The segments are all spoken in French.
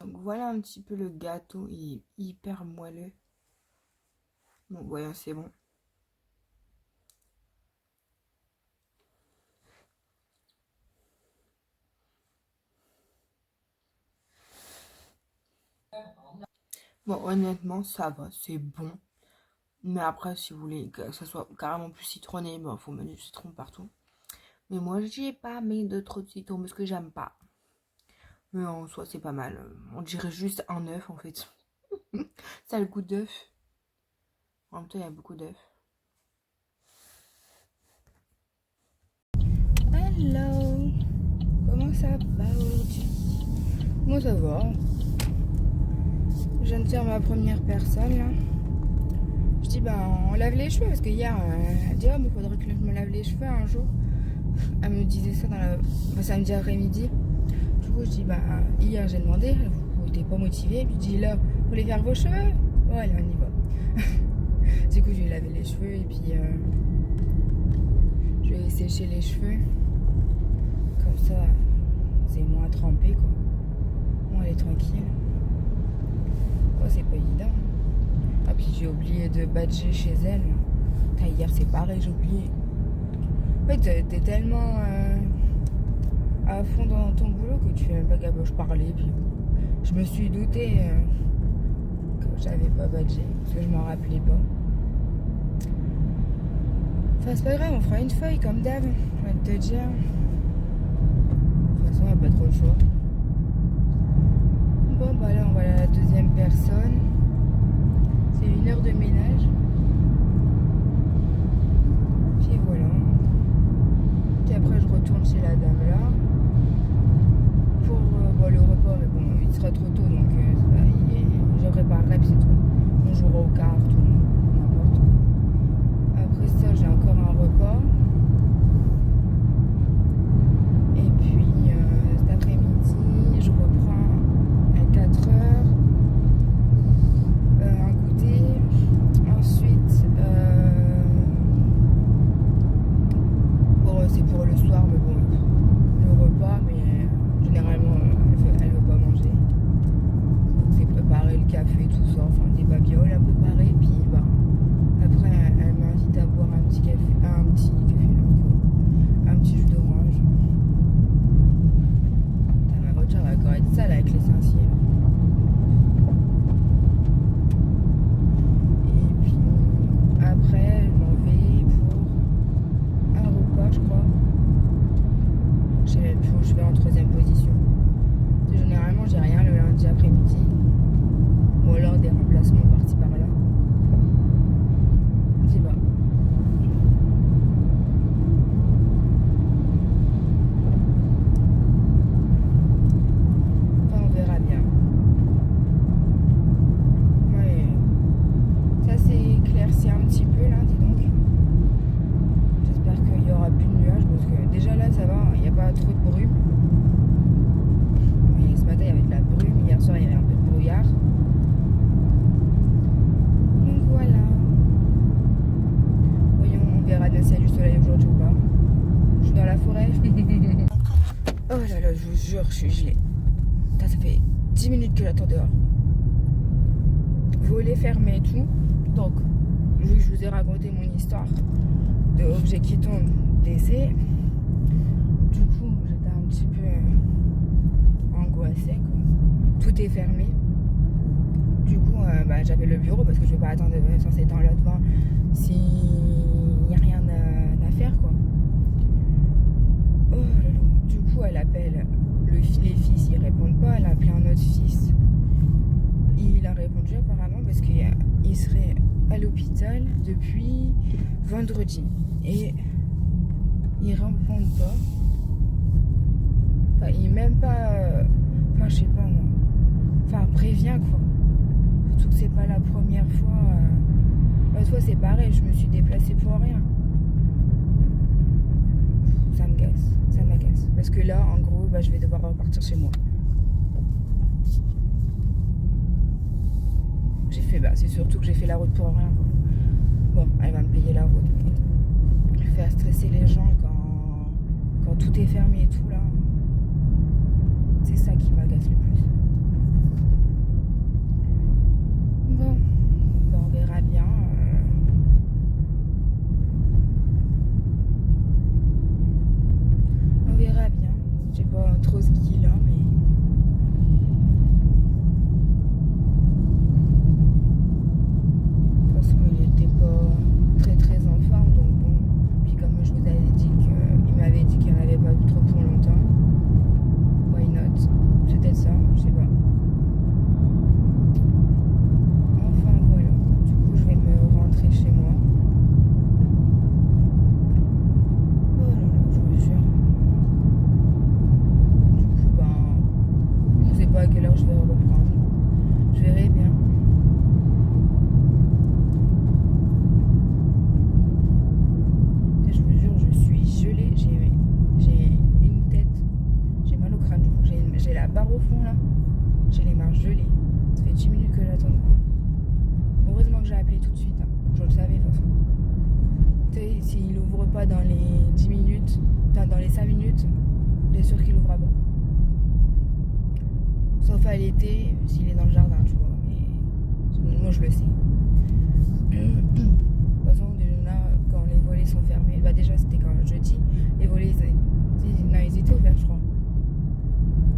Donc voilà un petit peu le gâteau, il est hyper moelleux. Bon, voyons, c'est bon. Bon, honnêtement, ça va, c'est bon. Mais après, si vous voulez que ça soit carrément plus citronné, bon, faut mettre du citron partout. Mais moi, j'y ai pas mis de trop de citron parce que j'aime pas. Mais en soi, c'est pas mal. On dirait juste un œuf en fait. Ça a le goût d'œuf. En même temps, il y a beaucoup d'œufs. Hello! Comment ça va aujourd'hui? Moi, ça va. Je viens de faire ma première personne là. Je dis, bah, on lave les cheveux parce que hier, elle dit, oh, mais faudrait que je me lave les cheveux un jour. Elle me disait ça dans samedi après-midi. Du coup, je dis, bah, hier j'ai demandé, vous n'étiez pas motivé. Puis je dis, là, vous voulez faire vos cheveux? Ouais, allez, on y va. Du coup, je vais laver les cheveux et puis je vais sécher les cheveux. Comme ça, c'est moins trempé, quoi. Bon, elle est tranquille. Oh, c'est pas évident. Ah, puis j'ai oublié de badger chez elle. Putain, hier, c'est pareil, j'ai oublié. En fait, t'es tellement à fond dans ton boulot que tu fais même pas gaffe. Je parlais, puis je me suis doutée que j'avais pas badgé, parce que je m'en rappelais pas. Enfin, c'est pas grave, on fera une feuille comme d'hab, je vais te dire. De toute façon, il n'y a pas trop le choix. Bon, bah là, on va aller à la deuxième personne. C'est 1 heure de ménage. Puis voilà. Puis après, je retourne chez la dame là. Pour le repas, mais bon, il sera trop tôt, donc je préparerai, puis c'est tout. On jouera aux cartes ou n'importe. Après ça, j'ai encore un repas. Et puis cet après-midi, je reprends à 4 heures un goûter. Ensuite, bon, c'est pour le soir, mais bon, le repas, mais généralement, elle veut pas manger. Donc c'est préparer le café, tout ça, enfin des babioles à préparer, puis bah, après elle m'invite à boire un petit café, un petit jus d'orange. Ma voiture va encore être sale avec l'essentiel. Et puis après, je m'en vais pour un repas, je crois. Je sais même plus où je vais en 3e position. Généralement, j'ai rien le lundi après-midi. Ou alors des remplacements par-ci par-là. Je sais pas. Enfin, on verra bien. Ouais. Ça s'est éclairci un petit peu là, dis donc. J'espère qu'il n'y aura plus de nuages parce que déjà là, ça va, il n'y a pas trop de brume. Mais ce matin, il y avait de la brume. Hier soir, il y avait un peu de brouillard. Donc voilà. Voyons, on verra bien s'il y a du soleil aujourd'hui ou pas. Je suis dans la forêt. Oh là là, je vous jure, je suis gelée. Putain, ça fait 10 minutes que j'attends dehors. Volet fermé et tout. Donc, vu que je vous ai raconté mon histoire de objet qui tombe, décès, du coup, j'étais un petit peu angoissée, quoi. Tout est fermé. Du coup, j'avais le bureau parce que je vais pas attendre sans ces temps-là devant s'il n'y a rien à faire, quoi. Oh là là. Du coup, elle appelle les fils, ils répondent pas. Elle a appelé un autre fils. Il a répondu apparemment parce qu'il serait à l'hôpital depuis vendredi. Et ils répondent pas. Enfin, il même pas... Enfin, je sais pas moi. Enfin, prévient, quoi. Surtout que c'est pas la première fois. L'autre fois, c'est pareil. Je me suis déplacée pour rien. Ça me gasse. Ça m'agace. Parce que là, en gros, je vais devoir repartir chez moi. C'est surtout que j'ai fait la route pour rien, quoi. Bon, elle va me payer la route. Faire stresser les gens quand tout est fermé et tout là. C'est ça qui m'agace le plus. reprendre. Je verrai bien. Je vous jure, je suis gelée. J'ai une tête. J'ai mal au crâne. J'ai la barre au fond là. J'ai les mains gelées. Ça fait 10 minutes que j'attends. Heureusement que j'ai appelé tout de suite. Hein. Je le savais de toute façon. S'il n'ouvre pas dans les 10 minutes, enfin dans les 5 minutes, bien sûr qu'il n'ouvrira pas. Sauf à l'été, s'il est dans le jardin, tu vois. Mais moi je le sais. De toute façon, déjà, quand les volets sont fermés, bah déjà c'était quand jeudi, les volets ils étaient ouverts, je crois.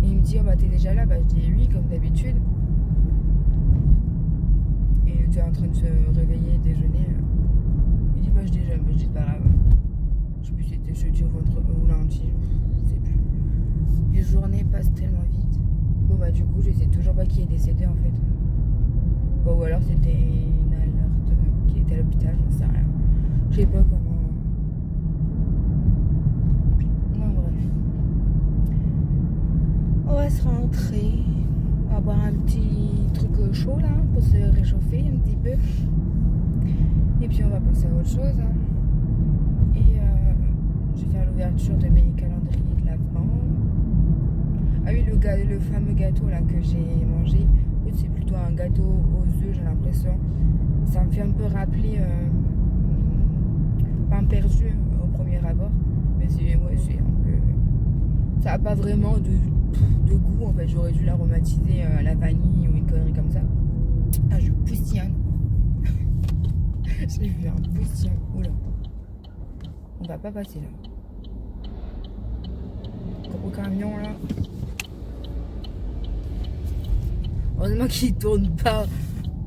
Et il me dit, oh bah t'es déjà là, bah je dis oui, comme d'habitude. Et tu es en train de se réveiller, déjeuner. Il dit, bah je déjeune, bah je dis, pas grave. Je sais plus si c'était jeudi ou lundi, je sais plus. Les journées passent tellement vite. Bon bah du coup, je sais toujours pas qui est décédé en fait. Bon, ou alors c'était une alerte qui était à l'hôpital, j'en sais rien. Je sais pas comment. Non, bref. On va se rentrer. On va boire un petit truc chaud là pour se réchauffer un petit peu. Et puis on va passer à autre chose. Hein. Et je vais faire l'ouverture de mes calendriers de l'Avent. Ah oui, le fameux gâteau là que j'ai mangé. En fait, c'est plutôt un gâteau aux œufs, j'ai l'impression. Ça me fait un peu rappeler pain perdu au premier abord. Mais c'est un peu. Ça n'a pas vraiment de goût en fait. J'aurais dû l'aromatiser à la vanille ou une connerie comme ça. Ah, je poussiane. J'ai vu un poussian. Oula. On va pas passer là. Gros camion là. Heureusement qu'il tourne pas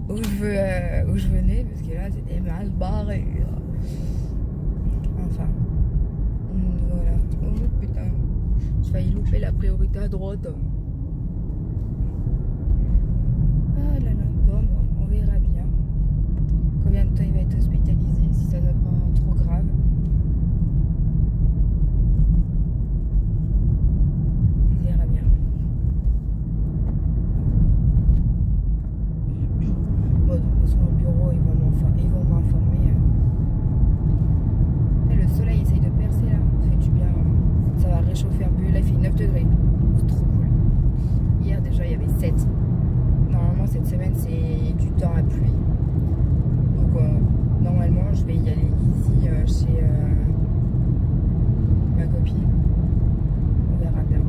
où je venais, parce que là c'était mal barré. Enfin. Voilà. Oh putain. J'ai failli louper la priorité à droite. Ah là là. Bon, on verra bien. Combien de temps il va être hospitalisé, si ça n'est pas trop grave. On verra bien. Bon, de toute façon, au bureau, ils vont m'informer. Le soleil essaye de percer là, ça fait du bien. Ça va réchauffer un peu. Là, il fait 9 degrés. C'est trop cool. Hier, déjà, il y avait 7. Normalement, cette semaine, c'est du temps à pluie. Donc, normalement, je vais y aller ici chez ma copine. On verra bien.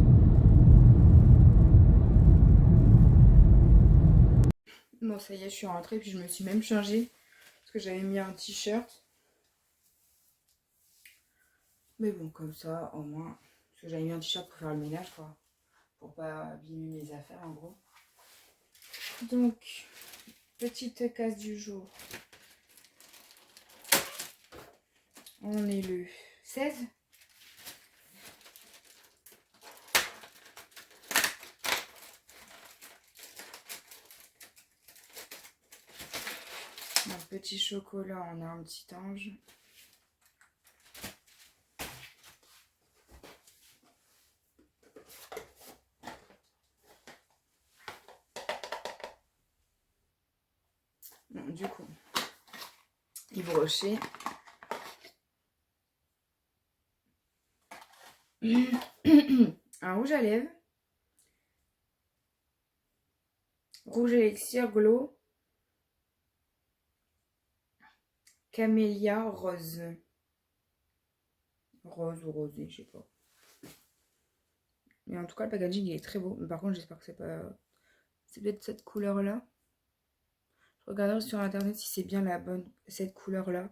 Bon, ça y est, je suis rentrée. Puis je me suis même changée. Parce que j'avais mis un t-shirt. Mais bon, comme ça, au moins. Parce que j'avais mis un t-shirt pour faire le ménage, quoi. Pour pas abîmer mes affaires, en gros. Donc, petite case du jour. On est le 16. Un petit chocolat, on a un petit ange. Bon, du coup, Yves Rocher. Un rouge à lèvres. Rouge élixir glow. Camélia rose. Rose ou rosé, je sais pas. Mais en tout cas, le packaging il est très beau. Mais par contre, j'espère que c'est pas. C'est peut-être cette couleur-là. Je regarderai sur internet si c'est bien la bonne, cette couleur-là.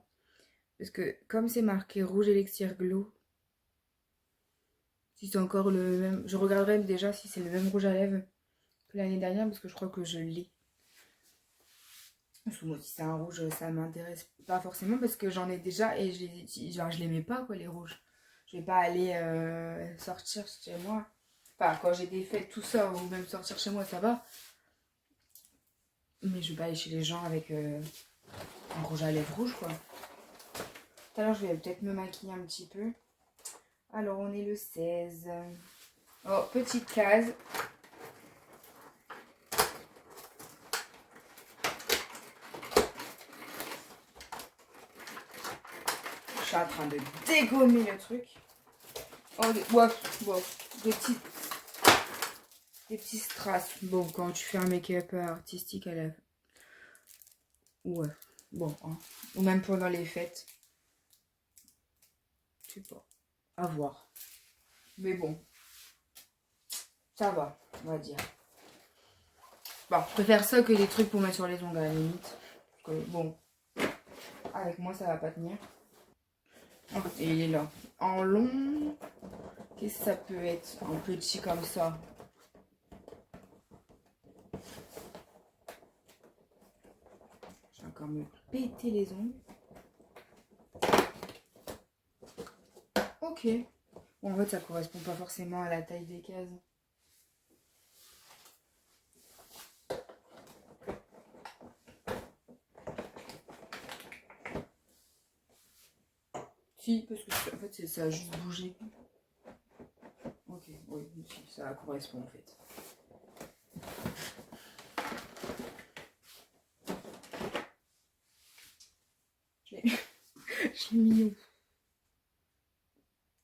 Parce que comme c'est marqué rouge élixir glow, si c'est encore le même. Je regarderai déjà si c'est le même rouge à lèvres que l'année dernière, parce que je crois que je l'ai. Moi, si c'est un rouge, ça m'intéresse pas forcément parce que j'en ai déjà et je les mets pas, quoi, les rouges. Je vais pas aller sortir chez moi. Enfin, quand j'ai des fêtes, tout ça, ou même sortir chez moi, ça va. Mais je vais pas aller chez les gens avec un rouge à lèvres rouge, quoi. Tout à l'heure, je vais peut-être me maquiller un petit peu. Alors, on est le 16. Oh, petite case. suis en train de dégommer le truc. Oh, des petits strass. Bon, quand tu fais un make-up artistique à la... Ouais, bon, hein. Ou même pendant les fêtes. Je sais pas. À voir. Mais bon. Ça va, on va dire. Bon, je préfère ça que des trucs pour mettre sur les ongles à la limite. Parce que, bon, avec moi, ça va pas tenir. Oh, et il est là. En long, qu'est-ce que ça peut être? En petit comme ça. Je vais encore me péter les ongles. Ok. Bon, en fait, ça correspond pas forcément à la taille des cases. Si, parce que en fait, ça a juste bougé. Ok, oui, si, ça correspond en fait. Je l'ai mis où?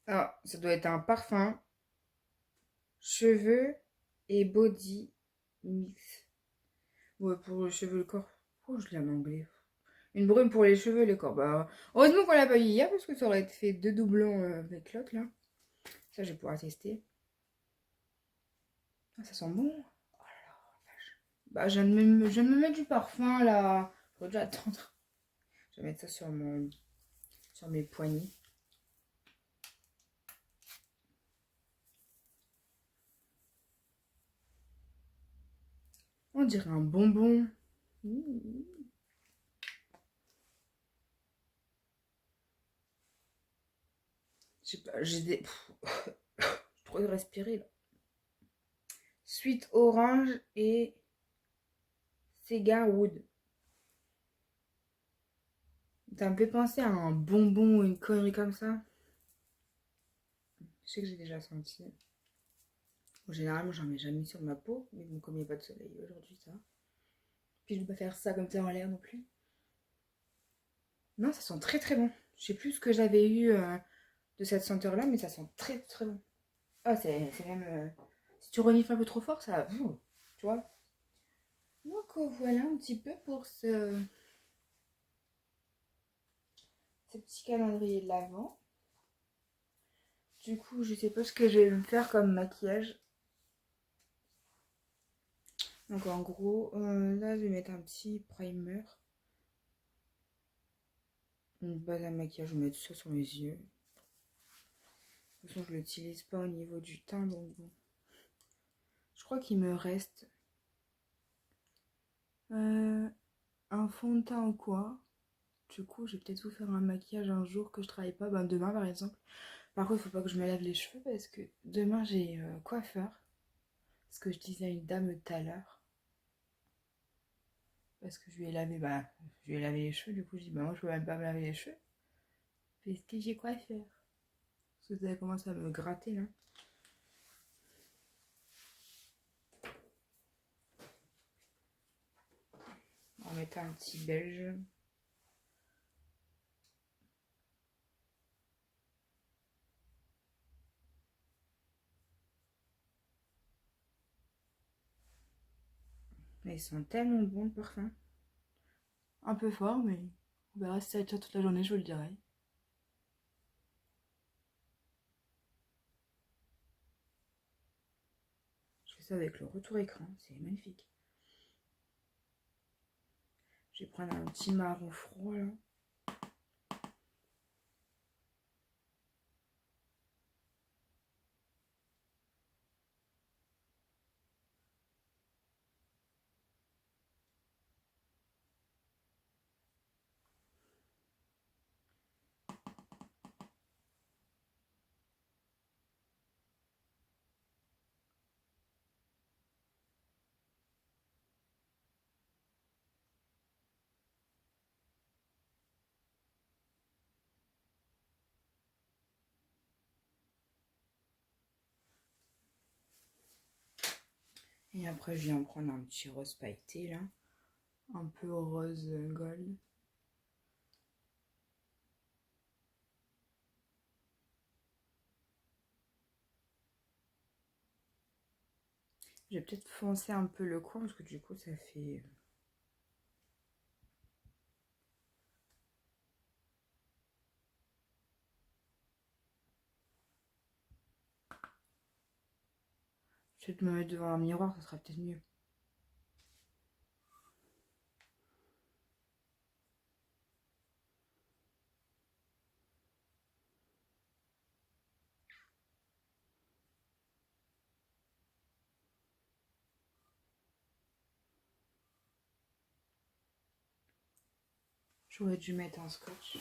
Ah, ça doit être un parfum, cheveux et body mix. Ouais, pour les cheveux, le corps. Oh, je l'ai en anglais. Une brume pour les cheveux et le corps. Bah, heureusement qu'on l'a pas eu hier parce que ça aurait fait 2 doublons avec l'autre là. Ça, je vais pouvoir tester. Ah, ça sent bon. Oh là là, vache. Bah, je viens de me mettre du parfum là. Faut déjà attendre. Je vais mettre ça sur mes poignets. On dirait un bonbon. Mmh. Je sais pas, j'ai des... trop de respirer là. Sweet orange et cigar wood. Ça me fait penser à un bonbon ou une connerie comme ça. Je sais que j'ai déjà senti. Bon, généralement, j'en mets jamais sur ma peau. Mais bon, comme il n'y a pas de soleil aujourd'hui, ça. Puis je ne vais pas faire ça comme ça en l'air non plus. Non, ça sent très très bon. Je sais plus ce que j'avais eu de cette senteur-là, mais ça sent très très bon. Ah, c'est même... si tu renifles un peu trop fort, ça... tu vois. Donc voilà un petit peu pour ce petit calendrier de l'Avent. Du coup, je sais pas ce que je vais me faire comme maquillage. Donc en gros, là je vais mettre un petit primer. Une base à maquillage, je vais mettre ça sur mes yeux. De toute façon, je l'utilise pas au niveau du teint, donc bon. Je crois qu'il me reste un fond de teint ou quoi. Du coup, je vais peut-être vous faire un maquillage un jour que je travaille pas. Ben, demain par exemple. Par contre, il faut pas que je me lave les cheveux parce que demain j'ai coiffeur. Ce que je disais à une dame tout à l'heure. Parce que je lui ai lavé, les cheveux. Du coup, je dis, bah moi je peux même pas me laver les cheveux. Parce que j'ai coiffeur. Parce que ça a commencé à me gratter là. On va mettre un petit beige. Mais ils sont tellement bons le parfum. Un peu fort, mais on verra si ça tient toute la journée, je vous le dirai. Je fais ça avec le retour écran, c'est magnifique. Je vais prendre un petit marron froid là. Et après, je viens prendre un petit rose pailleté là. Un peu rose gold. Je vais peut-être foncer un peu le coin parce que du coup ça fait... Je vais peut-être me mettre devant un miroir, ça sera peut-être mieux. J'aurais dû mettre un scotch.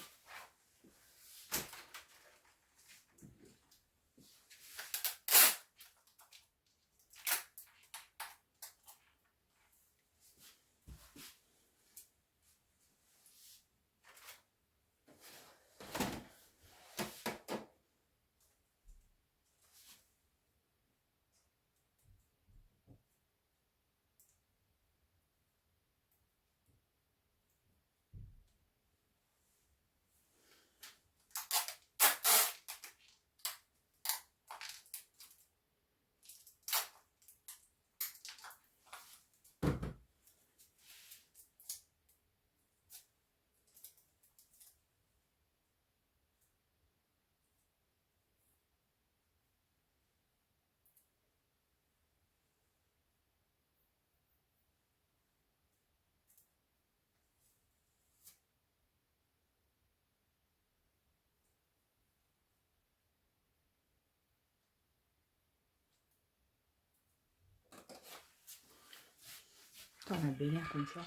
Putain, on a bénir comme ça.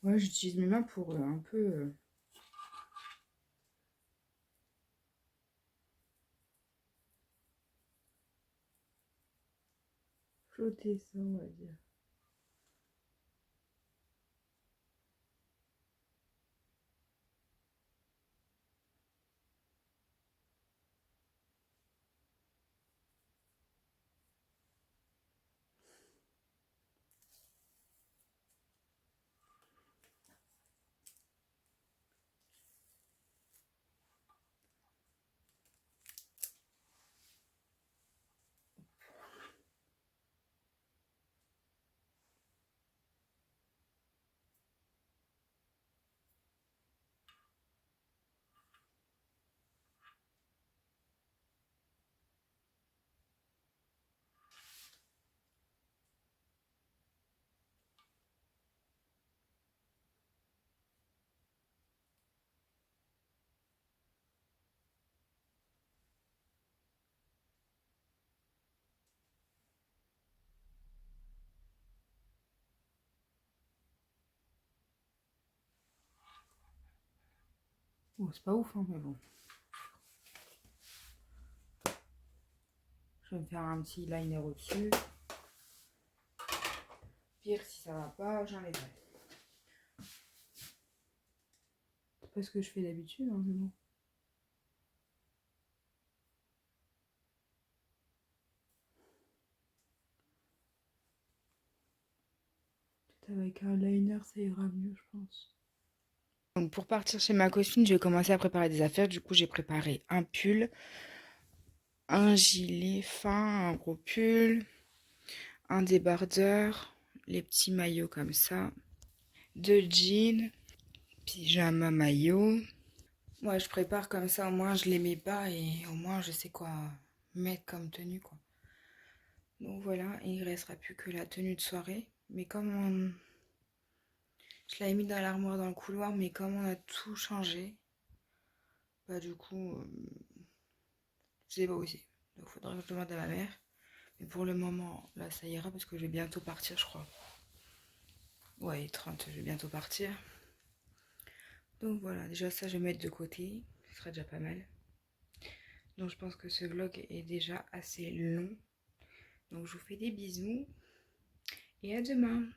Ouais, j'utilise mes mains pour un peu... flotter ça, on va dire. Bon, c'est pas ouf, hein, mais bon. Je vais me faire un petit liner au-dessus. Pire, si ça va pas, j'enlèverai. C'est pas ce que je fais d'habitude, hein, mais bon. Peut-être avec un liner, ça ira mieux, je pense. Donc pour partir chez ma copine, je vais commencer à préparer des affaires. Du coup, j'ai préparé un pull, un gilet fin, un gros pull, un débardeur, les petits maillots comme ça, 2 jeans, pyjama maillot. Moi, je prépare comme ça, au moins je les mets pas et au moins je sais quoi mettre comme tenue, quoi. Donc voilà, il ne restera plus que la tenue de soirée. Mais je l'avais mis dans l'armoire dans le couloir, mais comme on a tout changé, bah du coup, je sais pas où c'est. Donc il faudra que je demande à ma mère. Mais pour le moment, là, ça ira parce que je vais bientôt partir, je crois. Ouais, 30, je vais bientôt partir. Donc voilà, déjà ça, je vais mettre de côté. Ce sera déjà pas mal. Donc je pense que ce vlog est déjà assez long. Donc je vous fais des bisous et à demain.